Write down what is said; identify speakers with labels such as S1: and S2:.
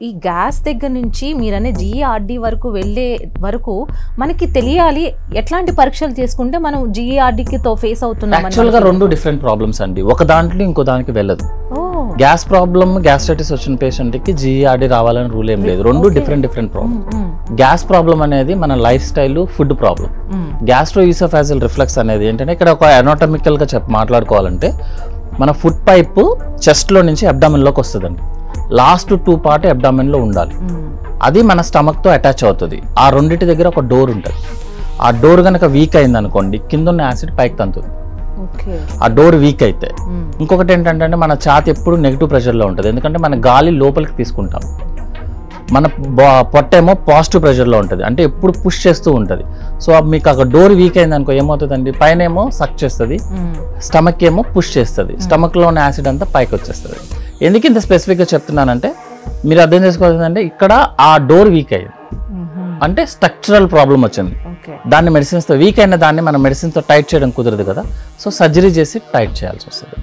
S1: ఈ గ్యాస్ దగ్గర నుంచి మీరనే GERD వరకు వెళ్ళే వరకు మనకి తెలియాలి ఎట్లాంటి పరీక్షలు చేసుకుంటే మనం GERDకి తో ఫేస్ అవుతున్నాం.
S2: యాక్చువల్గా రెండు డిఫరెంట్ ప్రాబ్లమ్స్ అండి, ఒక దాంట్లో ఇంకో దానికి వెళ్ళదు. గ్యాస్ ప్రాబ్లమ్ గ్యాస్ట్రైటిస్ వచ్చిన పేషెంట్కి GERD రావాలని రూల్ ఏం లేదు, రెండు డిఫరెంట్ ప్రాబ్లమ్. గ్యాస్ ప్రాబ్లమ్ అనేది మన life style, food problem. Gastroesophageal reflex అనేది ఏంటంటే ఇక్కడ ఒక అనాటమికల్గా మాట్లాడుకోవాలంటే మన ఫుడ్ పైప్ చెస్ట్లో నుంచి అబ్డామిన్లోకి వస్తుందండి. లాస్ట్ 2 పార్ట్ అబ్డామిన్లో ఉండాలి, అది మన స్టమక్తో అటాచ్ అవుతుంది. ఆ రెండింటి దగ్గర ఒక డోర్ ఉంటుంది. ఆ డోర్ కనుక వీక్ అయింది అనుకోండి కింద ఉన్న యాసిడ్ పైకి తంతుంది. ఆ డోర్ వీక్ అయితే ఇంకొకటి ఏంటంటే మన ఛాతి ఎప్పుడు నెగిటివ్ ప్రెషర్లో ఉంటుంది, ఎందుకంటే మన గాలి లోపలికి తీసుకుంటాం. మన పొట్టేమో పాజిటివ్ ప్రెషర్లో ఉంటుంది, అంటే ఎప్పుడు పుష్ చేస్తూ ఉంటుంది. సో మీకు ఒక డోర్ వీక్ అయింది అనుకో ఏమవుతుందండి, పైన ఏమో సక్ చేస్తుంది, స్టమక్ ఏమో పుష్ చేస్తుంది, స్టమక్లో ఉన్న యాసిడ్ అంతా పైకి వచ్చేస్తుంది. ఎందుకు ఇంత స్పెసిఫిక్గా చెప్తున్నానంటే మీరు అర్థం చేసుకోవాలంటే ఇక్కడ ఆ డోర్ వీక్ అయ్యింది అంటే స్ట్రక్చరల్ ప్రాబ్లం వచ్చింది. దాన్ని మెడిసిన్స్తో వీక్ అయిన దాన్ని మనం మెడిసిన్తో టైట్ చేయడం కుదరదు కదా, సో సర్జరీ చేసి టైట్ చేయాల్సి వస్తుంది.